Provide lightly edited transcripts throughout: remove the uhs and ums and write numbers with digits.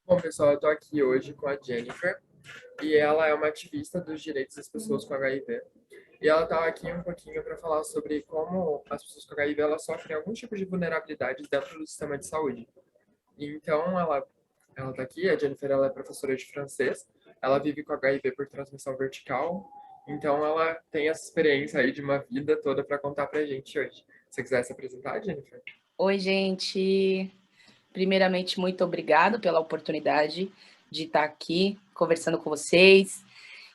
Bom, pessoal, eu tô aqui hoje com a Jennifer e ela é uma ativista dos direitos das pessoas com HIV. E ela tá aqui um pouquinho para falar sobre como as pessoas com HIV elas sofrem algum tipo de vulnerabilidade dentro do sistema de saúde. E então ela tá aqui, a Jennifer ela é professora de francês, ela vive com HIV por transmissão vertical, então ela tem essa experiência aí de uma vida toda para contar pra gente hoje. Se você quiser se apresentar, Jennifer? Oi, gente. Primeiramente, muito obrigado pela oportunidade de estar aqui conversando com vocês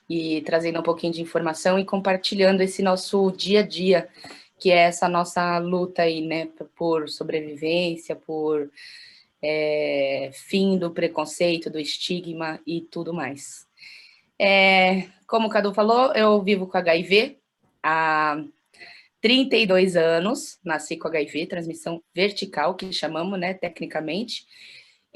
e trazendo um pouquinho de informação e compartilhando esse nosso dia a dia, que é essa nossa luta aí, né, por sobrevivência, por fim do preconceito, do estigma e tudo mais. Como o Cadu falou, eu vivo com HIV há 32 anos, nasci com HIV, transmissão vertical, que chamamos, né, tecnicamente,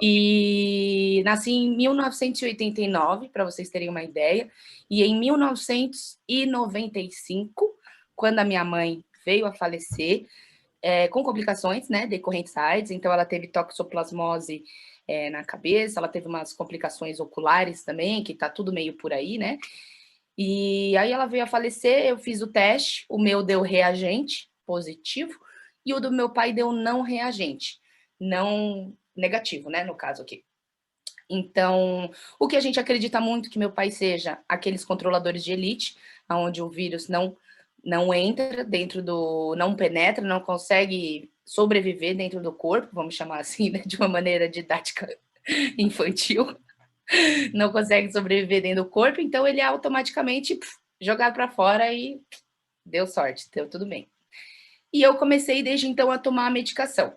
e nasci em 1989, para vocês terem uma ideia, e em 1995, quando a minha mãe veio a falecer, com complicações, né, decorrentes à AIDS, então ela teve toxoplasmose na cabeça, ela teve umas complicações oculares também, que tá tudo meio por aí, né, e aí ela veio a falecer, eu fiz o teste, o meu deu reagente positivo e o do meu pai deu não reagente, não negativo, né, no caso aqui. Então, o que a gente acredita muito que meu pai seja aqueles controladores de elite, onde o vírus não entra dentro do, não penetra, não consegue sobreviver dentro do corpo, vamos chamar assim, né, de uma maneira didática infantil, não consegue sobreviver dentro do corpo, então ele é automaticamente jogado para fora e deu sorte, deu tudo bem. E eu comecei desde então a tomar a medicação.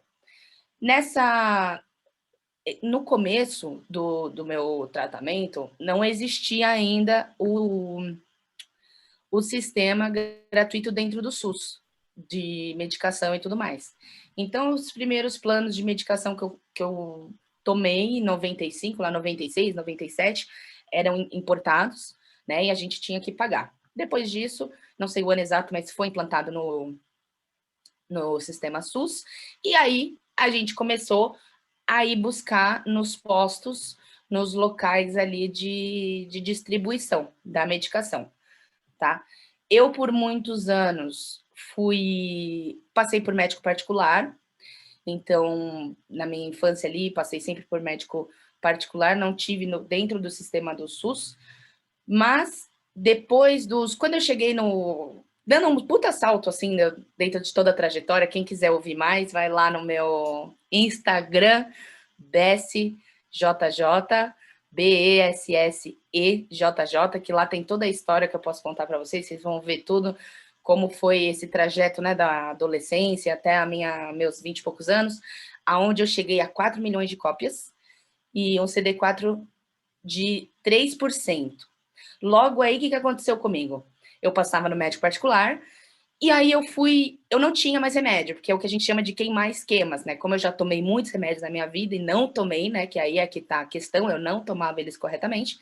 No começo do meu tratamento, não existia ainda o sistema gratuito dentro do SUS, de medicação e tudo mais. Então, os primeiros planos de medicação que eu tomei em 95, lá 96, 97, eram importados, né, e a gente tinha que pagar. Depois disso, não sei o ano exato, mas foi implantado no sistema SUS, e aí a gente começou a ir buscar nos postos, nos locais ali de distribuição da medicação, tá? Eu, por muitos anos, passei por médico particular, então, na minha infância ali, passei sempre por médico particular, não tive dentro do sistema do SUS, mas quando eu cheguei dando um puta salto, assim, dentro de toda a trajetória, quem quiser ouvir mais, vai lá no meu Instagram, BessJJ, BESSEJJ, que lá tem toda a história que eu posso contar para vocês vão ver tudo, como foi esse trajeto, né, da adolescência até meus 20 e poucos anos, aonde eu cheguei a 4 milhões de cópias e um CD4 de 3%. Logo aí, o que aconteceu comigo? Eu passava no médico particular, e aí eu não tinha mais remédio, porque é o que a gente chama de queimar esquemas, né? Como eu já tomei muitos remédios na minha vida e não tomei, né? Que aí é que tá a questão, eu não tomava eles corretamente,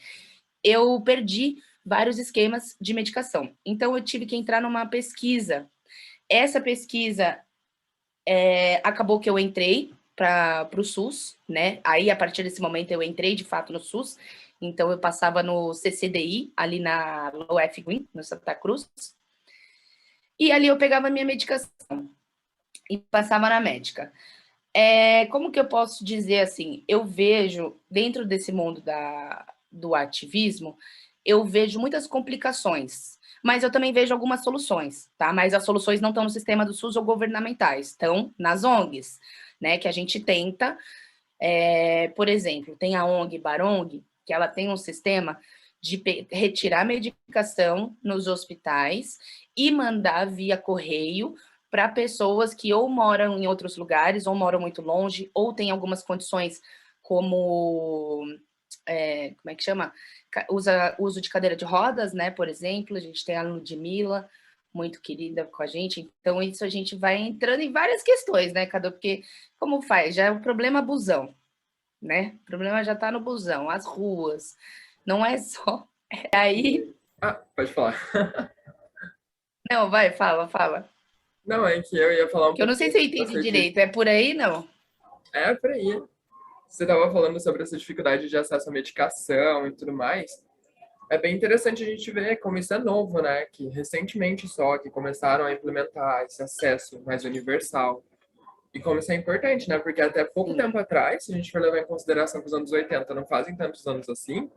eu perdi vários esquemas de medicação. Então eu tive que entrar numa pesquisa. Essa pesquisa acabou que eu entrei para o SUS, né? Aí, a partir desse momento, eu entrei de fato no SUS. Então, eu passava no CCDI, ali na Loef Green, no Santa Cruz. E ali eu pegava a minha medicação e passava na médica. Como que eu posso dizer assim? Eu vejo, dentro desse mundo do ativismo, eu vejo muitas complicações, mas eu também vejo algumas soluções, tá? Mas as soluções não estão no sistema do SUS ou governamentais, estão nas ONGs, né? Que a gente tenta, por exemplo, tem a ONG Barong, que ela tem um sistema de retirar medicação nos hospitais e mandar via correio para pessoas que ou moram em outros lugares, ou moram muito longe, ou têm algumas condições como, como é que chama? Uso de cadeira de rodas, né, por exemplo, a gente tem a Ludmilla, muito querida com a gente, então isso a gente vai entrando em várias questões, né, Cadu, porque como faz? Já é o problema busão, né, o problema já está no busão, as ruas, não é só, aí... Pode falar. Não, vai, fala. Não, é que eu ia falar um Que eu não sei pouquinho se eu do entendi serviço. direito. É por aí, não? É por aí. você estava falando sobre essa dificuldade de acesso à medicação e tudo mais. É bem interessante a gente ver como isso é novo, né? Que recentemente só que começaram a implementar esse acesso mais universal. E como isso é importante, né? Porque até pouco Sim, tempo atrás, se a gente for levar em consideração que os anos 80 não fazem tantos anos assim,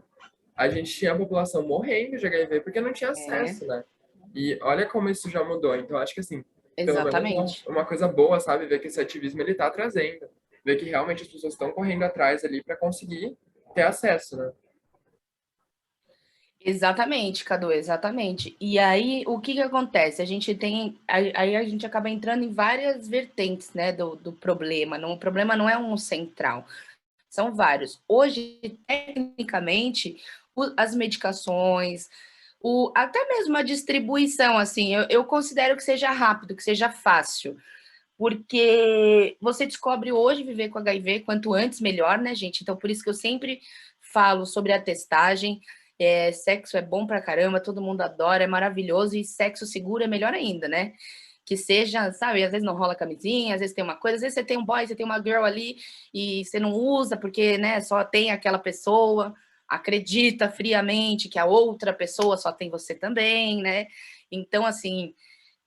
a gente tinha a população morrendo de HIV porque não tinha é, acesso, né? E olha como isso já mudou. Então, acho que assim, pelo menos exatamente. uma coisa boa, sabe? Ver que esse ativismo ele tá trazendo. Ver que realmente as pessoas estão correndo atrás ali para conseguir ter acesso, né? Exatamente, Cadu, exatamente. E aí, o que que acontece? A gente tem, aí a gente acaba entrando em várias vertentes, né, do problema. Não, o problema não é um central, são vários. Hoje, tecnicamente, as medicações, até mesmo a distribuição, assim, eu considero que seja rápido, que seja fácil, porque você descobre hoje viver com HIV, quanto antes melhor, né, gente? Então, por isso que eu sempre falo sobre a testagem. Sexo é bom pra caramba, todo mundo adora, é maravilhoso, e sexo seguro é melhor ainda, né? Que seja, sabe, às vezes não rola camisinha, às vezes tem uma coisa, às vezes você tem um boy, você tem uma girl ali e você não usa porque, né, só tem aquela pessoa, acredita friamente que a outra pessoa só tem você também, né? Então, assim,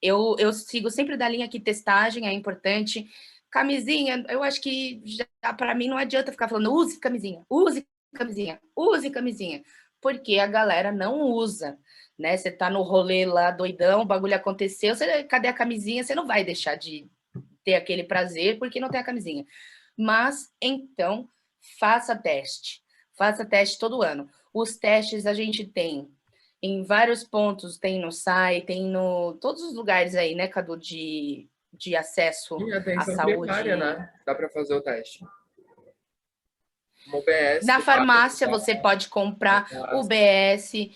eu sigo sempre da linha que testagem é importante. Camisinha, eu acho que já para mim não adianta ficar falando use camisinha, use camisinha, porque a galera não usa, né? Você tá no rolê lá doidão, o bagulho aconteceu, você, cadê a camisinha? Você não vai deixar de ter aquele prazer porque não tem a camisinha. Mas então faça teste todo ano. Os testes a gente tem em vários pontos, tem no site, tem no todos os lugares aí, né, Cadu, de acesso E à atenção primária, saúde. né? Dá para fazer o teste. Uma UBS Na que passa farmácia você pode comprar o BS.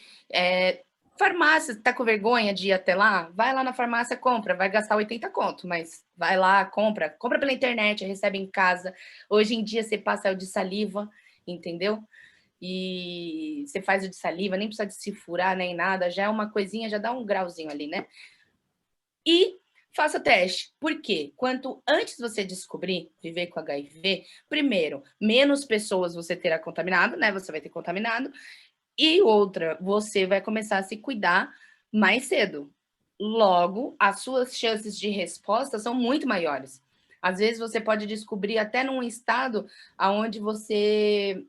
Farmácia, tá com vergonha de ir até lá? Vai lá na farmácia, compra, vai gastar 80 conto, mas vai lá, compra pela internet, recebe em casa. Hoje em dia você passa o de saliva, entendeu? E você faz o de saliva, nem precisa de se furar nem nada, já é uma coisinha, já dá um grauzinho ali, né? E faça teste. Por quê? Quanto antes você descobrir viver com HIV, primeiro, menos pessoas você terá contaminado, né? Você vai ter contaminado. E outra, você vai começar a se cuidar mais cedo. Logo, as suas chances de resposta são muito maiores. Às vezes você pode descobrir até num estado onde você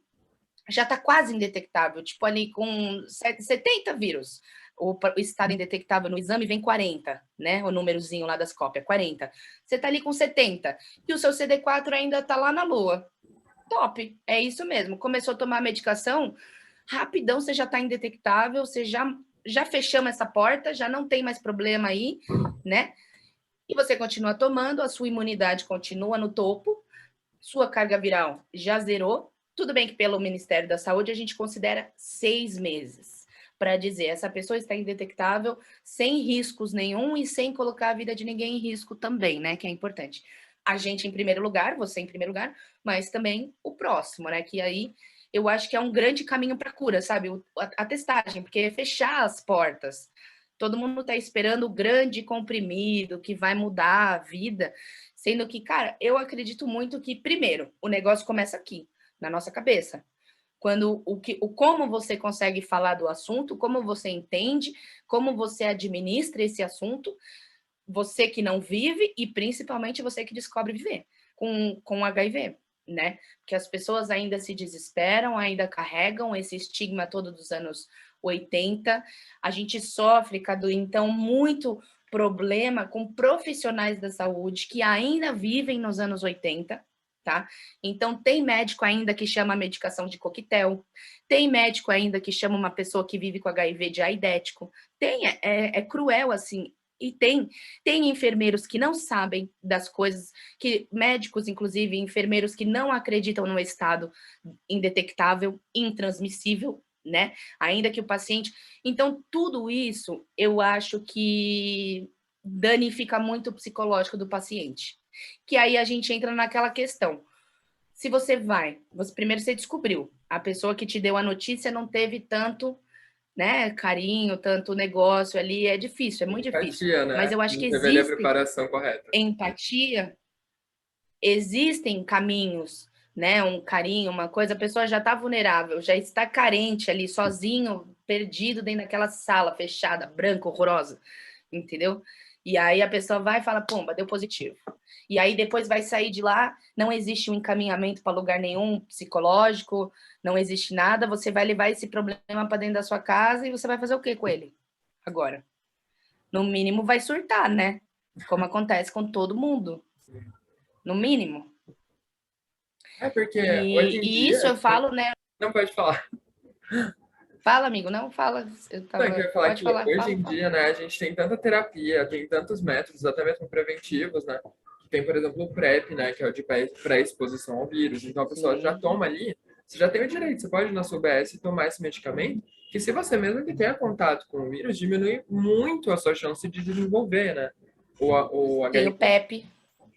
já está quase indetectável, tipo ali com 70 vírus. O estado indetectável no exame vem 40, né? O númerozinho lá das cópias, 40. Você está ali com 70 e o seu CD4 ainda está lá na lua. Top, é isso mesmo. Começou a tomar a medicação, rapidão você já está indetectável, você já fechamos essa porta, já não tem mais problema aí, né? E você continua tomando, a sua imunidade continua no topo, sua carga viral já zerou. Tudo bem que pelo Ministério da Saúde a gente considera 6 meses para dizer essa pessoa está indetectável, sem riscos nenhum e sem colocar a vida de ninguém em risco também, né? Que é importante. A gente em primeiro lugar, você em primeiro lugar, mas também o próximo, né? Que aí eu acho que é um grande caminho para a cura, sabe? A testagem, porque é fechar as portas. Todo mundo está esperando o grande comprimido que vai mudar a vida. Sendo que, cara, eu acredito muito que, primeiro, o negócio começa aqui, na nossa cabeça. Quando o como você consegue falar do assunto, como você entende, como você administra esse assunto, você que não vive e principalmente você que descobre viver com HIV, né? Porque as pessoas ainda se desesperam, ainda carregam esse estigma todo dos anos 80. A gente sofre, Cadu, então, muito problema com profissionais da saúde que ainda vivem nos anos 80, tá? Então, tem médico ainda que chama a medicação de coquetel, tem médico ainda que chama uma pessoa que vive com HIV de aidético. É cruel, assim, e tem enfermeiros que não sabem das coisas, que médicos, inclusive, enfermeiros que não acreditam no estado indetectável, intransmissível, né? Ainda que o paciente. Então, tudo isso eu acho que danifica muito o psicológico do paciente. Que aí a gente entra naquela questão. Se você vai, primeiro você descobriu, a pessoa que te deu a notícia não teve tanto, né, carinho, tanto negócio ali, é difícil, é muito difícil. empatia, Mas né? eu acho que Não teve ali a existe preparação correta. empatia, existem caminhos né, um carinho, uma coisa, a pessoa já está vulnerável, já está carente ali, sozinho, perdido dentro daquela sala fechada, branca, horrorosa, entendeu? E aí a pessoa vai e fala, pomba, deu positivo. E aí depois vai sair de lá, não existe um encaminhamento para lugar nenhum psicológico, não existe nada, você vai levar esse problema para dentro da sua casa e você vai fazer o que com ele agora? No mínimo vai surtar, né? Como acontece com todo mundo. No mínimo. É porque hoje em E isso dia... eu falo, né? Não pode falar. Fala, amigo, não fala. Eu Não, eu tava. queria falar Pode que falar, hoje fala, em fala. dia, né, a gente tem tanta terapia, tem tantos métodos, até mesmo preventivos, né? Tem, por exemplo, o PrEP, né, que é o de pré-exposição ao vírus. Então, a pessoa já Sim, toma ali, você já tem o direito, você pode ir na sua UBS tomar esse medicamento, que se você mesmo que tenha contato com o vírus, diminui muito a sua chance de desenvolver, né, o tem o HIV. PEP.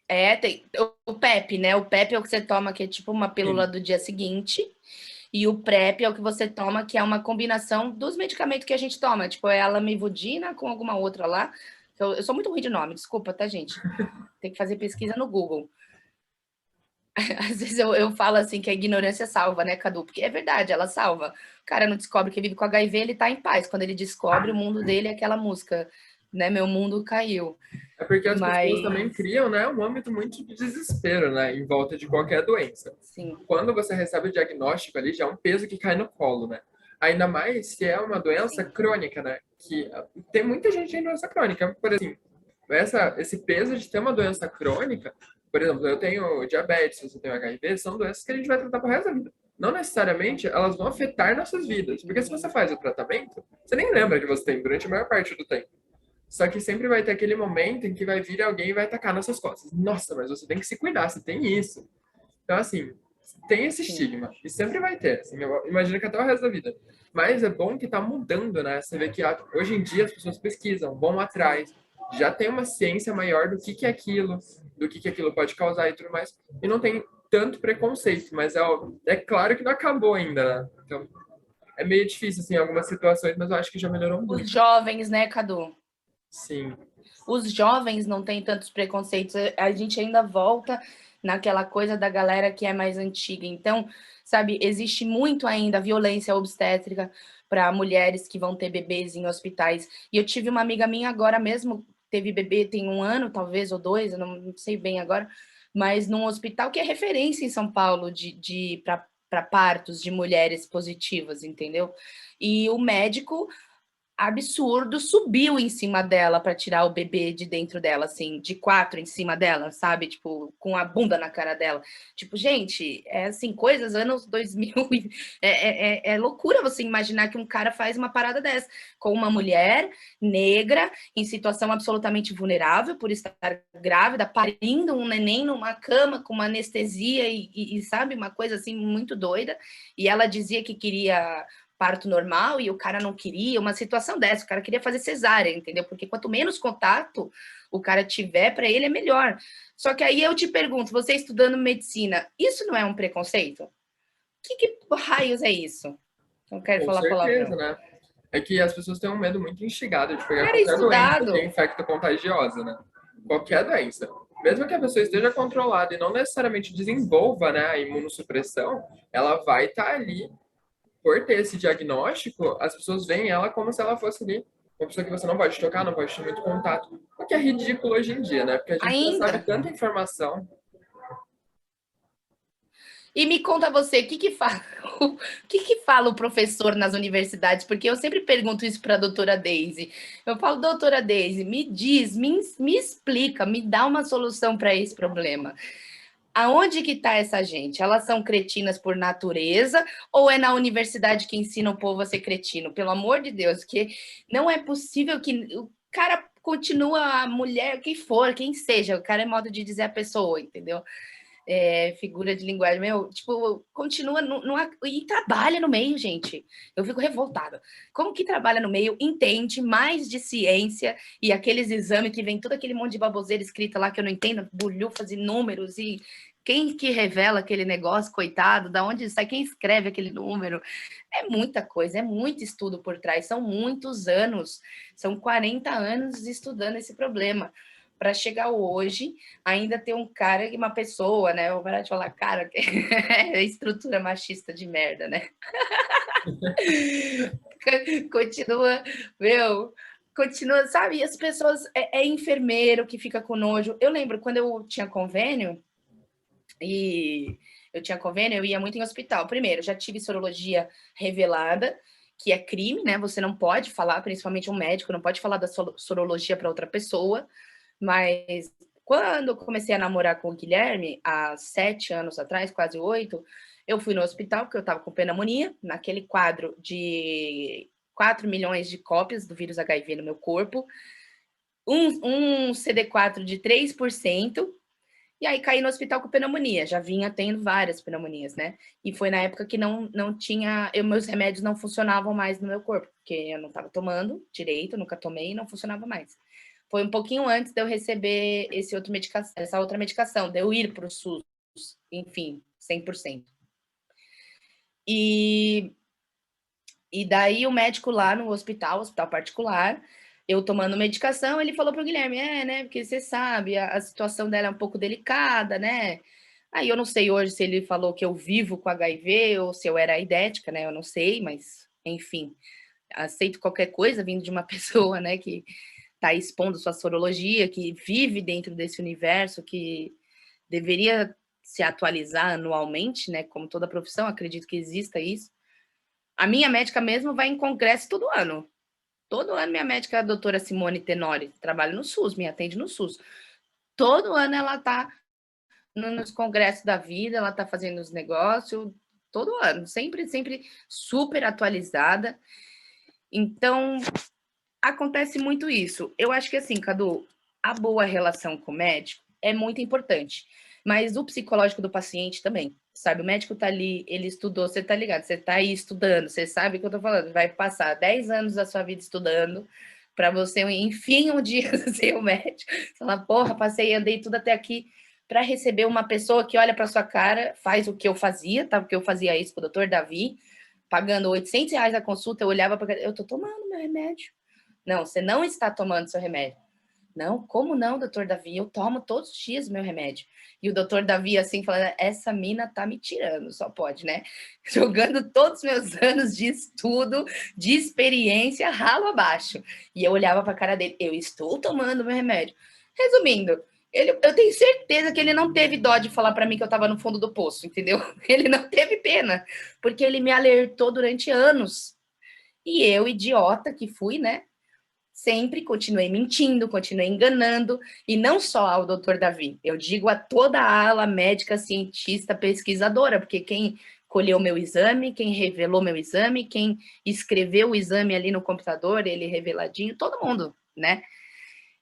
É, tem o PEP, né? O PEP é o que você toma, que é tipo uma pílula Sim, do dia seguinte. E o PrEP é o que você toma, que é uma combinação dos medicamentos que a gente toma. Tipo, é a lamivudina com alguma outra lá. Eu sou muito ruim de nome, desculpa, tá, gente? Tem que fazer pesquisa no Google. Às vezes eu falo assim que a ignorância salva, né, Cadu? Porque é verdade, ela salva. O cara não descobre que vive com HIV, ele tá em paz. Quando ele descobre, o mundo dele é aquela música, né? Meu mundo caiu. é porque as pessoas também Mas, criam, né, um âmbito muito de desespero, né, em volta de qualquer doença. sim, Quando você recebe o diagnóstico ali, já é um peso que cai no colo, né? Ainda mais se é uma doença sim, crônica, né? Que tem muita gente que tem doença crônica. Por exemplo, esse peso de ter uma doença crônica, por exemplo, eu tenho diabetes, você tem HIV, são doenças que a gente vai tratar pro resto da vida. Não necessariamente elas vão afetar nossas vidas. Porque se você faz o tratamento, você nem lembra que você tem durante a maior parte do tempo. Só que sempre vai ter aquele momento em que vai vir alguém e vai atacar nas suas costas. Nossa, mas você tem que se cuidar, você tem isso. Então, assim, tem esse sim. estigma. E sempre vai ter. Assim, eu imagino que até o resto da vida. Mas é bom que tá mudando, né? Você vê que hoje em dia as pessoas pesquisam, vão atrás, já tem uma ciência maior do que é aquilo, do que aquilo pode causar e tudo mais. E não tem tanto preconceito, mas é claro que não acabou ainda, né? Então, é meio difícil, assim, em algumas situações, mas eu acho que já melhorou Os muito. jovens, né, Cadu? Sim, Os jovens não têm tantos preconceitos. A gente ainda volta naquela coisa da galera que é mais antiga. Então, sabe, existe muito ainda violência obstétrica para mulheres que vão ter bebês em hospitais. E eu tive uma amiga minha agora mesmo, teve bebê tem um ano, talvez, ou dois, eu não sei bem agora, mas num hospital que é referência em São Paulo para partos de mulheres positivas, entendeu? E o médico absurdo, subiu em cima dela para tirar o bebê de dentro dela, assim, de quatro em cima dela, sabe? Tipo, com a bunda na cara dela. Tipo, gente, é assim, coisas anos 2000. É loucura você imaginar que um cara faz uma parada dessa com uma mulher negra em situação absolutamente vulnerável por estar grávida, parindo um neném numa cama com uma anestesia e sabe, uma coisa assim muito doida. E ela dizia que queria parto normal e o cara não queria, uma situação dessa, o cara queria fazer cesárea, entendeu? Porque quanto menos contato o cara tiver, para ele é melhor. Só que aí eu te pergunto, você estudando medicina, isso não é um preconceito? Que raios é isso? Não quero com falar certeza, palavrão. né? É que as pessoas têm um medo muito instigado de pegar Cara qualquer doença que é estudado. infecto-contagiosa, né? Qualquer doença. Mesmo que a pessoa esteja controlada e não necessariamente desenvolva, né, a imunossupressão, ela vai estar ali por ter esse diagnóstico, as pessoas veem ela como se ela fosse ali uma pessoa que você não pode tocar, não pode ter muito contato. O que é ridículo hoje em dia, né? Porque a gente já sabe Ainda. tanta informação. E me conta você, o que que fala, o que fala o professor nas universidades? Porque eu sempre pergunto isso para a doutora Daisy. Eu falo, doutora Daisy, me diz, me explica, me dá uma solução para esse problema. Aonde que está essa gente? Elas são cretinas por natureza ou é na universidade que ensina o povo a ser cretino? Pelo amor de Deus, que não é possível que o cara continua a mulher, quem for, quem seja, o cara é modo de dizer a pessoa, entendeu? Figura de linguagem, meu, tipo, continua e trabalha no meio, gente. Eu fico revoltada. Como que trabalha no meio, entende mais de ciência e aqueles exames que vem todo aquele monte de baboseira escrita lá que eu não entendo, bulhufas e números e quem que revela aquele negócio, coitado, da onde sai, quem escreve aquele número? É muita coisa, é muito estudo por trás, são muitos anos, são 40 anos estudando esse problema para chegar hoje, ainda ter um cara e uma pessoa, né? Eu vou parar de falar, cara, é estrutura machista de merda, né? Continua, meu, continua, sabe? E as pessoas, é enfermeiro que fica com nojo. Eu lembro quando eu tinha convênio, eu ia muito em hospital. Primeiro, já tive sorologia revelada, que é crime, né? Você não pode falar, principalmente um médico, não pode falar da sorologia para outra pessoa. Mas quando eu comecei a namorar com o Guilherme, há 7 anos atrás, quase 8, eu fui no hospital, porque eu estava com pneumonia, naquele quadro de 4 milhões de cópias do vírus HIV no meu corpo, um CD4 de 3%, e aí caí no hospital com pneumonia. Já vinha tendo várias pneumonias, né? E foi na época que não tinha... meus remédios não funcionavam mais no meu corpo, porque eu não estava tomando direito, nunca tomei e não funcionava mais. Foi um pouquinho antes de eu receber essa outra medicação, de eu ir para o SUS, enfim, 100%. E daí o médico lá no hospital particular, eu tomando medicação, ele falou para o Guilherme, né, porque você sabe, a situação dela é um pouco delicada, né? Aí eu não sei hoje se ele falou que eu vivo com HIV ou se eu era aidética, né? Eu não sei, mas, enfim, aceito qualquer coisa vindo de uma pessoa, né, que está expondo sua sorologia, que vive dentro desse universo, que deveria se atualizar anualmente, né? Como toda profissão, acredito que exista isso. A minha médica mesmo vai em congresso todo ano. Todo ano minha médica, a doutora Simone Tenori, trabalha no SUS, me atende no SUS. Todo ano ela está nos congressos da vida, ela está fazendo os negócios, todo ano, sempre super atualizada. Então, acontece muito isso. Eu acho que assim, Cadu, a boa relação com o médico é muito importante, mas o psicológico do paciente também, sabe? O médico tá ali, ele estudou, você tá ligado, você tá aí estudando, você sabe o que eu tô falando, vai passar 10 anos da sua vida estudando para você, enfim, um dia ser o médico, falar, porra, passei, andei tudo até aqui para receber uma pessoa que olha para sua cara, faz o que eu fazia, tá? Porque eu fazia isso com o doutor Davi, pagando R$ 800 a consulta, eu olhava para eu tô tomando meu remédio. Não, você não está tomando seu remédio. Não, como não, doutor Davi? Eu tomo todos os dias meu remédio. E o doutor Davi, assim, falando, essa mina tá me tirando, só pode, né? Jogando todos os meus anos de estudo, de experiência, ralo abaixo. E eu olhava para a cara dele, eu estou tomando meu remédio. Resumindo, eu tenho certeza que ele não teve dó de falar para mim que eu estava no fundo do poço, entendeu? Ele não teve pena, porque ele me alertou durante anos. E eu, idiota que fui, né? Sempre continuei mentindo, continuei enganando, e não só ao doutor Davi, eu digo a toda a ala médica, cientista, pesquisadora, porque quem colheu meu exame, quem revelou meu exame, quem escreveu o exame ali no computador, ele reveladinho, todo mundo, né?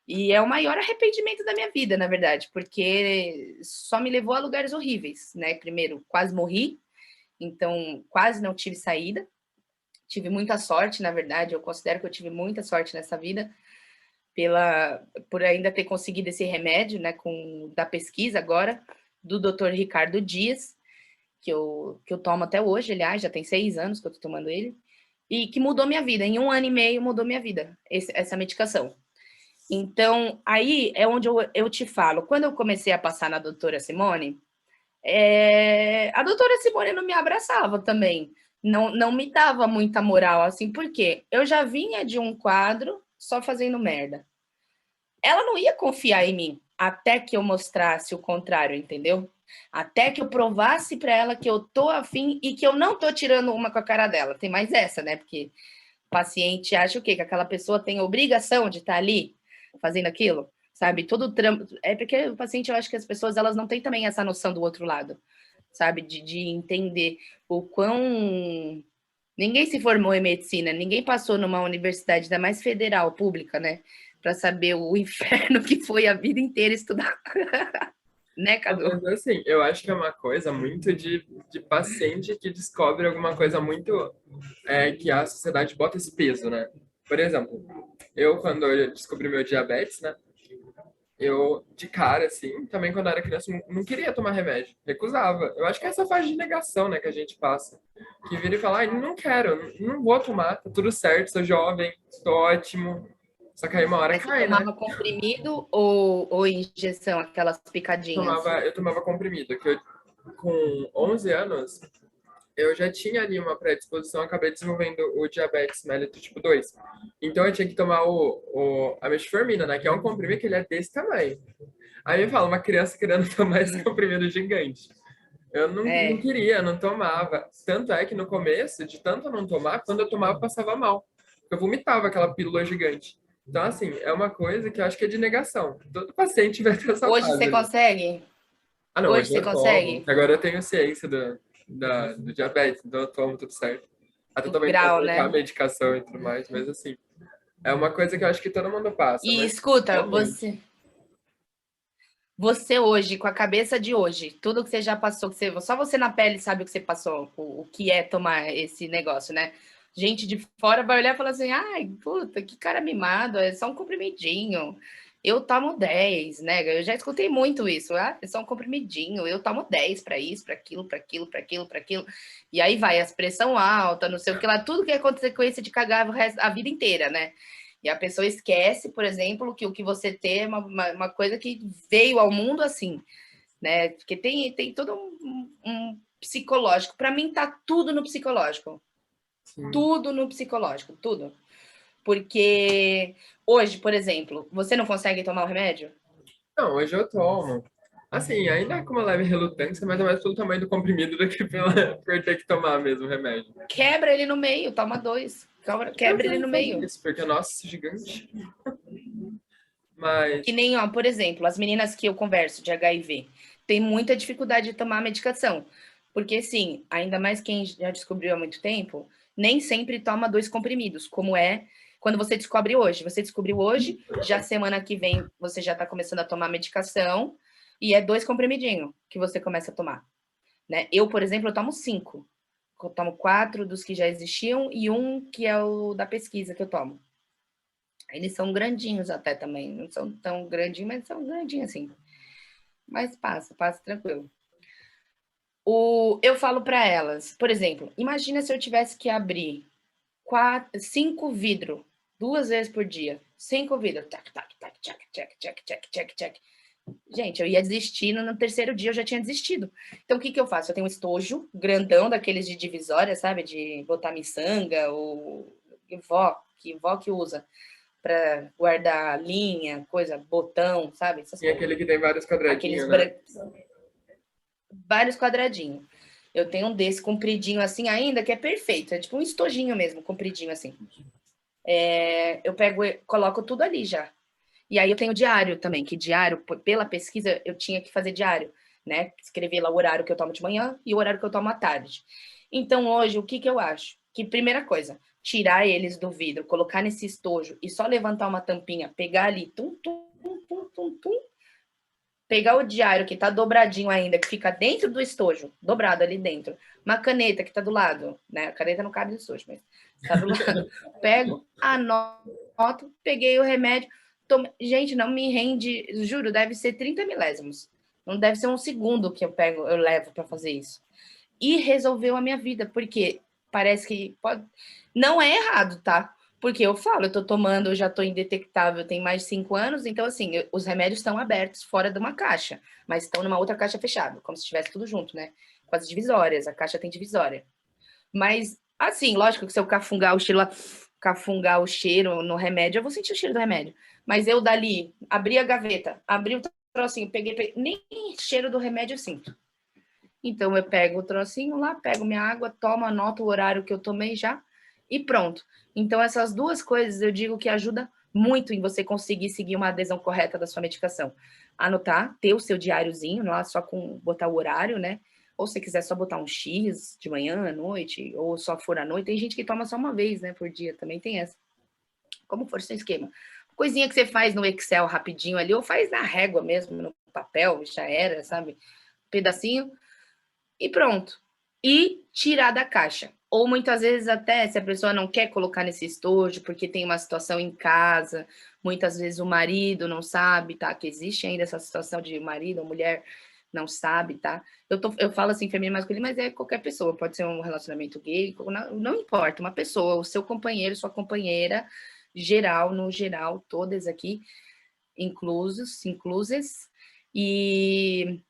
E é o maior arrependimento da minha vida, na verdade, porque só me levou a lugares horríveis, né? Primeiro, quase morri, então quase não tive saída. Tive muita sorte, na verdade, eu considero que eu tive muita sorte nessa vida, por ainda ter conseguido esse remédio, né, da pesquisa agora, do Dr. Ricardo Dias, que eu tomo até hoje, aliás, já tem 6 anos que eu tô tomando ele, e que mudou minha vida, em 1 ano e meio mudou minha vida, essa medicação. Então, aí é onde eu te falo, quando eu comecei a passar na doutora Simone, a doutora Simone não me abraçava também, não me dava muita moral, assim, porque eu já vinha de um quadro só fazendo merda. Ela não ia confiar em mim até que eu mostrasse o contrário, entendeu? Até que eu provasse para ela que eu tô afim e que eu não tô tirando uma com a cara dela. Tem mais essa, né? Porque o paciente acha o quê? Que aquela pessoa tem a obrigação de estar ali fazendo aquilo, sabe? Todo o trampo. É porque o paciente, eu acho que as pessoas, elas não têm também essa noção do outro lado, sabe? De entender o quão... Ninguém se formou em medicina, ninguém passou numa universidade, ainda mais federal, pública, né? Para saber o inferno que foi a vida inteira estudar. Né, Cadu? Mas assim, eu acho que é uma coisa muito de paciente que descobre alguma coisa muito que a sociedade bota esse peso, né? Por exemplo, quando eu descobri meu diabetes, né? Eu, de cara, assim, também quando eu era criança, não queria tomar remédio, recusava. Eu acho que é essa fase de negação, né, que a gente passa. Que vira e fala, não quero, não vou tomar, tá tudo certo, sou jovem, tô ótimo, Só que aí uma hora Mas você cai, né? tomava comprimido ou injeção, aquelas picadinhas? Eu tomava comprimido, que eu, com 11 anos, eu já tinha ali uma predisposição, acabei desenvolvendo o diabetes mellitus tipo 2. Então eu tinha que tomar a metformina, né? Que é um comprimido que ele é desse tamanho. Aí me fala, uma criança querendo tomar esse comprimido gigante. Eu não É. queria, não tomava. Tanto é que no começo, de tanto não tomar, quando eu tomava, eu passava mal. Eu vomitava aquela pílula gigante. Então, assim, é uma coisa que eu acho que é de negação. Todo paciente vai ter essa Hoje fase você ali. consegue? Ah, não, Hoje hoje você eu tomo. consegue? Agora eu tenho ciência do diabetes, então eu tomo tudo certo. Até O também para grau, trocar a né? medicação e tudo mais, mas assim, é uma coisa que eu acho que todo mundo passa, E mas escuta, realmente. você hoje, com a cabeça de hoje, tudo que você já passou, só você na pele sabe o que você passou, o que é tomar esse negócio, né? Gente de fora vai olhar e falar assim, ai, puta, que cara mimado, é só um comprimidinho. Eu tomo 10, né? Eu já escutei muito isso. Ah, é só um comprimidinho, eu tomo 10 para isso, para aquilo, para aquilo, para aquilo, para aquilo. E aí vai as pressão alta, não sei o que lá, tudo que é consequência de cagar a vida inteira, né? E a pessoa esquece, por exemplo, que o que você tem é uma coisa que veio ao mundo assim, né? Porque tem todo um psicológico. Para mim, tá tudo no psicológico. Sim. Tudo no psicológico, tudo. Porque hoje, por exemplo, você não consegue tomar o remédio? Não, hoje eu tomo. Assim, ainda é com uma leve relutância, mas é mais pelo tamanho do comprimido do que por ter que tomar mesmo o remédio. Quebra ele no meio, toma dois. Eu Quebra ele quero no fazer meio. isso, porque, nossa, gigante. Mas, Que nem, ó, por exemplo, as meninas que eu converso de HIV têm muita dificuldade de tomar a medicação. Porque, assim, ainda mais quem já descobriu há muito tempo, nem sempre toma 2 comprimidos, como é quando você descobre hoje. Você descobriu hoje, já semana que vem você já está começando a tomar medicação, e é 2 comprimidinhos que você começa a tomar. Né? Eu, por exemplo, eu tomo 5. Eu tomo 4 dos que já existiam e um que é o da pesquisa que eu tomo. Eles são grandinhos até também, não são tão grandinhos, mas são grandinhos assim. Mas passa tranquilo. Eu falo para elas, por exemplo, imagina se eu tivesse que abrir 5 vidros 2 vezes por dia. 5 vidros. Tac, tac, tac, tac, tac, tac, tac, tac, tac. Gente, eu ia desistir, no terceiro dia eu já tinha desistido. Então, o que, que eu faço? Eu tenho um estojo grandão, daqueles de divisória, sabe? De botar miçanga, ou vó que usa para guardar linha, coisa, botão, sabe? Essas e coisas. aquele que tem vários Aqueles quadradinhos, né? vários quadradinhos. Eu tenho um desse compridinho assim ainda, que é perfeito. É tipo um estojinho mesmo, compridinho assim. Eu pego e coloco tudo ali já. E aí eu tenho diário também, que diário, pela pesquisa, eu tinha que fazer diário, né? Escrever lá o horário que eu tomo de manhã e o horário que eu tomo à tarde. Então, hoje, o que, que eu acho? Que, primeira coisa, tirar eles do vidro, colocar nesse estojo e só levantar uma tampinha, pegar ali, tum, tum, tum, tum, tum, tum, pegar o diário que tá dobradinho ainda, que fica dentro do estojo, dobrado ali dentro, uma caneta que tá do lado, né? A caneta não cabe no estojo, mas tá do lado. Pego, anoto, peguei o remédio. Gente, não me rende, juro, deve ser 30 milésimos. Não deve ser um segundo que eu levo para fazer isso. E resolveu a minha vida, porque parece que pode. Não é errado, tá? Porque eu falo, eu tô tomando, eu já tô indetectável, tem mais de 5 anos, então assim, os remédios estão abertos fora de uma caixa, mas estão numa outra caixa fechada, como se estivesse tudo junto, né? Com as divisórias, a caixa tem divisória. Mas, assim, lógico que se eu cafungar o cheiro lá, cafungar o cheiro no remédio, eu vou sentir o cheiro do remédio. Mas eu dali, abri a gaveta, abri o trocinho, peguei, nem cheiro do remédio eu sinto. Então eu pego o trocinho lá, pego minha água, tomo, anoto o horário que eu tomei já e pronto. Então essas duas coisas eu digo que ajuda muito em você conseguir seguir uma adesão correta da sua medicação. Anotar, ter o seu diáriozinho lá só com botar o horário, né? Ou se quiser só botar um X de manhã, à noite, ou só for à noite. Tem gente que toma só uma vez, né, por dia, também tem essa. Como for seu esquema. Coisinha que você faz no Excel rapidinho ali, ou faz na régua mesmo, no papel, já era, sabe? Pedacinho, e pronto. E tirar da caixa. Ou muitas vezes até, se a pessoa não quer colocar nesse estojo, porque tem uma situação em casa, muitas vezes o marido não sabe, tá? Que existe ainda essa situação de marido ou mulher não sabe, tá? Eu falo assim, feminino masculino, mas é qualquer pessoa, pode ser um relacionamento gay, não importa, uma pessoa, o seu companheiro, sua companheira, geral, no geral, todas aqui, inclusas, e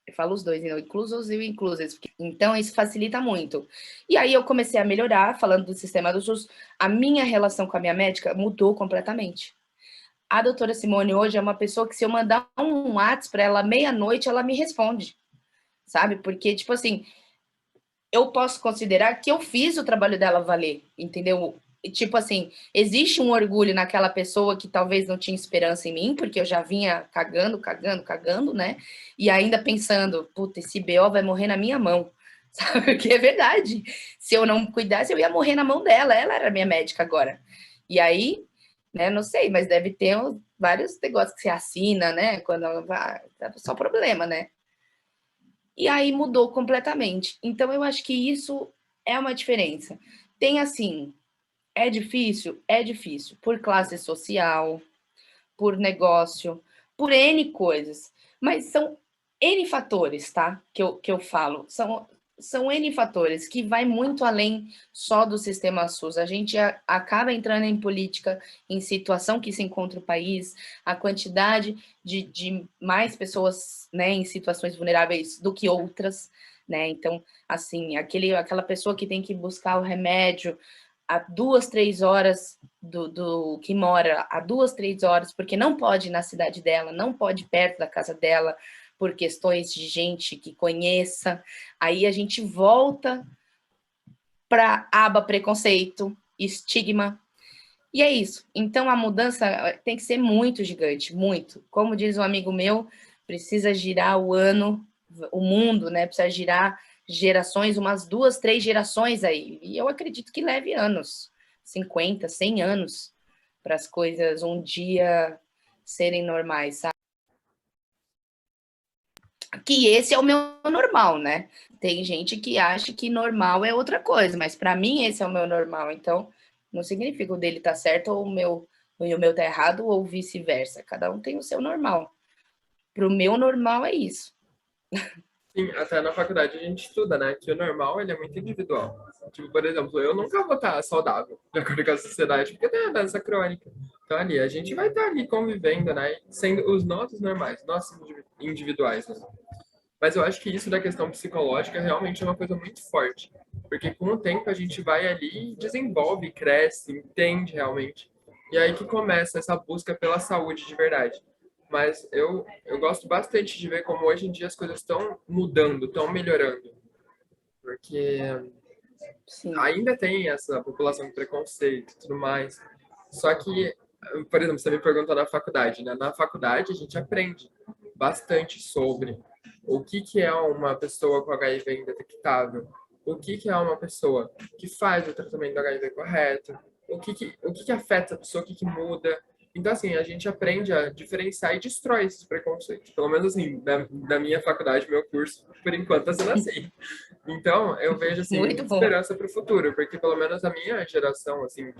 eu falo os dois, inclusos e inclusas. Então, isso facilita muito. E aí eu comecei a melhorar, falando do sistema do SUS, a minha relação com a minha médica mudou completamente. A doutora Simone hoje é uma pessoa que, se eu mandar um WhatsApp para ela meia-noite, ela me responde, sabe? Porque, tipo assim, eu posso considerar que eu fiz o trabalho dela valer, entendeu? E, tipo assim, existe um orgulho naquela pessoa que talvez não tinha esperança em mim, porque eu já vinha cagando, né? E ainda pensando, puta, esse BO vai morrer na minha mão, sabe? Porque é verdade. Se eu não cuidasse, eu ia morrer na mão dela. Ela era minha médica agora. E aí, né, não sei, mas deve ter vários negócios que você assina, né? Quando ela vai, só problema, né? E aí mudou completamente. Então, eu acho que isso é uma diferença. Tem assim, é difícil? É difícil. Por classe social, por negócio, por N coisas. Mas são N fatores, tá? Que eu falo. São N fatores que vai muito além só do sistema SUS. A gente acaba entrando em política, em situação que se encontra o país, a quantidade de mais pessoas, né, em situações vulneráveis do que outras, né? Então, assim, aquela pessoa que tem que buscar o remédio a 2, 3 horas do que mora a 2, 3 horas, porque não pode ir na cidade dela, não pode ir perto da casa dela, por questões de gente que conheça. Aí a gente volta para a aba preconceito, estigma. E é isso. Então a mudança tem que ser muito gigante, muito. Como diz um amigo meu, precisa girar o mundo, né? Precisa girar gerações, umas 2, 3 gerações aí. E eu acredito que leve anos, 50, 100 anos, para as coisas um dia serem normais, sabe? Que esse é o meu normal, né? Tem gente que acha que normal é outra coisa, mas para mim esse é o meu normal. Então, não significa o dele tá certo ou o meu tá errado ou vice-versa. Cada um tem o seu normal. Pro meu normal é isso. Sim, até na faculdade a gente estuda, né? Que o normal, ele é muito individual. Tipo, por exemplo, eu nunca vou estar saudável, de acordo com a sociedade, porque tem a doença crônica. Então, ali, a gente vai estar ali convivendo, né? Sendo os nossos normais, nossos individuais, né? Mas eu acho que isso da questão psicológica realmente é uma coisa muito forte. Porque com o tempo a gente vai ali, desenvolve, cresce, entende realmente. E aí que começa essa busca pela saúde de verdade. Mas eu gosto bastante de ver como hoje em dia as coisas estão mudando, estão melhorando. Porque Sim, ainda tem essa população de preconceito e tudo mais. Só que, por exemplo, você me perguntou na faculdade, né? Na faculdade a gente aprende bastante sobre o que que é uma pessoa com HIV indetectável, o que é uma pessoa que faz o tratamento do HIV correto, o que afeta a pessoa, o que muda. Então, assim, a gente aprende a diferenciar e destrói esses preconceitos. Pelo menos, assim, da minha faculdade, meu curso, por enquanto, está sendo assim. Então, eu vejo assim muito muita bom. esperança para o futuro, porque pelo menos a minha geração assim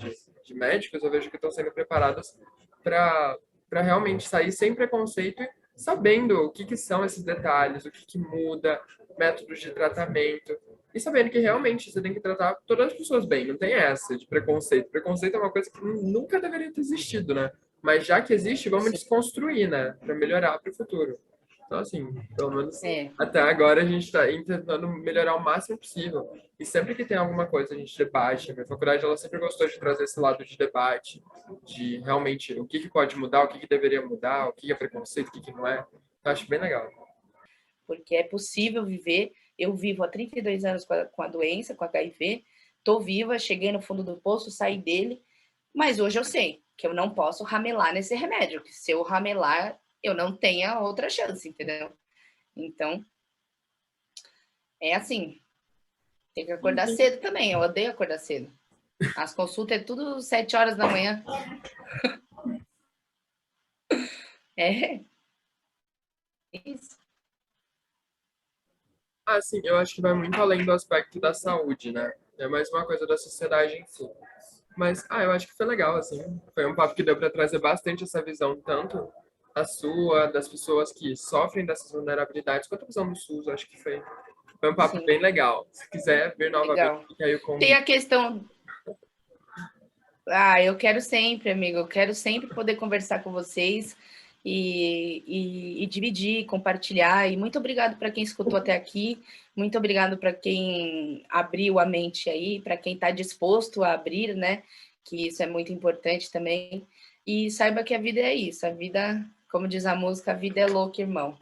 de médicos, eu vejo que estão sendo preparados para realmente sair sem preconceito, e sabendo o que são esses detalhes, o que muda, métodos de tratamento, e sabendo que realmente você tem que tratar todas as pessoas bem, não tem essa de preconceito. Preconceito é uma coisa que nunca deveria ter existido, né? Mas já que existe, vamos Sim, desconstruir, né, para melhorar para o futuro. Então, assim, pelo menos é. até agora a gente está tentando melhorar o máximo possível. E sempre que tem alguma coisa, a gente debate. A minha faculdade ela sempre gostou de trazer esse lado de debate, de realmente o que pode mudar, o que deveria mudar, o que é preconceito, o que não é. Eu acho bem legal. Porque é possível viver. Eu vivo há 32 anos com a doença, com HIV, estou viva, cheguei no fundo do poço, saí dele, mas hoje eu sei que eu não posso ramelar nesse remédio, que se eu ramelar, eu não tenho outra chance, entendeu? Então, é assim, tem que acordar cedo também, eu odeio acordar cedo. As consultas é tudo 7 horas da manhã. É isso. Ah, sim, eu acho que vai muito além do aspecto da saúde, né? É mais uma coisa da sociedade em si. Mas, eu acho que foi legal, assim. Foi um papo que deu para trazer bastante essa visão, tanto a sua, das pessoas que sofrem dessas vulnerabilidades, quanto a visão do SUS. Eu acho que foi um papo Sim, bem legal. Se quiser vir novamente, legal. fica aí o Tem convite. a questão Ah, eu quero sempre, amigo, eu quero sempre poder conversar com vocês e dividir, compartilhar. E muito obrigado para quem escutou até aqui, muito obrigado para quem abriu a mente aí, para quem está disposto a abrir, né? Que isso é muito importante também. E saiba que a vida é isso, a vida, como diz a música, a vida é louca, irmão.